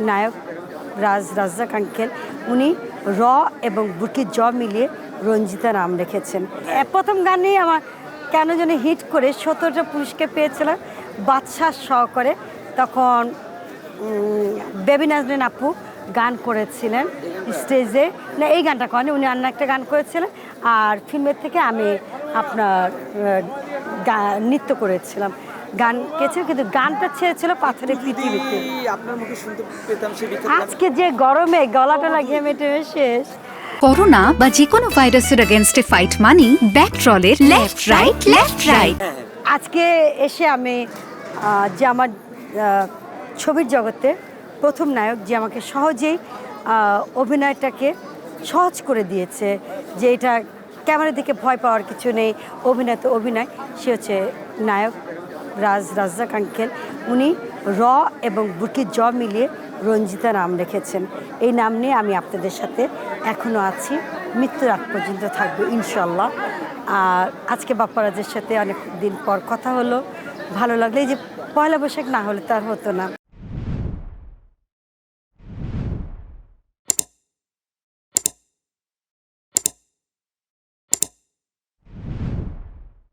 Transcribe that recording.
নায়ক Razzak uncle, উনি র এবং বুকির জ মিলিয়ে রঞ্জিতা নাম রেখেছেন। প্রথম গানেই আমার কেন যেন হিট করে 17টা পুরস্কার পেয়েছিলাম বাদশাহ সহকারে। তখন বেবি নাজনীন আপু গান করেছিলেন স্টেজে, না এই গানটা করেন, উনি অন্য একটা গান করেছিলেন। আর ফিল্মের থেকে আমি আপনার নৃত্য করেছিলাম, গান গেছিল, কিন্তু গানটা ছেড়েছিল পাথরের পৃথিবীতে। আপনার মুখে শুনতে পেতাম সেই আজকে যে গরমে গলাটা লাগিয়ে মেটে শেষ। করোনা বা যে কোনো ভাইরাসের এগেনস্টে ফাইট মানি ব্যাকট্রলের লেফট রাইট। আজকে এসে আমি যে আমার ছবির জগতে প্রথম নায়ক, যে আমাকে সহজেই অভিনয়টাকে সহজ করে দিয়েছে, যে এটা ক্যামেরার দিকে ভয় পাওয়ার কিছু নেই, অভিনয় তো অভিনয়, সে হচ্ছে নায়ক রাজ্জাক আঙ্কেল। উনি র এবং বুকির জ মিলিয়ে রঞ্জিতা নাম রেখেছেন। এই নাম নিয়ে আমি আপনাদের সাথে এখনও আছি, মৃত্যুর আগ পর্যন্ত থাকবো ইনশাল্লাহ। আর আজকে বাপ্পারাজের সাথে অনেক দিন পর কথা হলো, ভালো লাগলো। এই যে পয়লা বৈশাখ না হলে তার হতো না।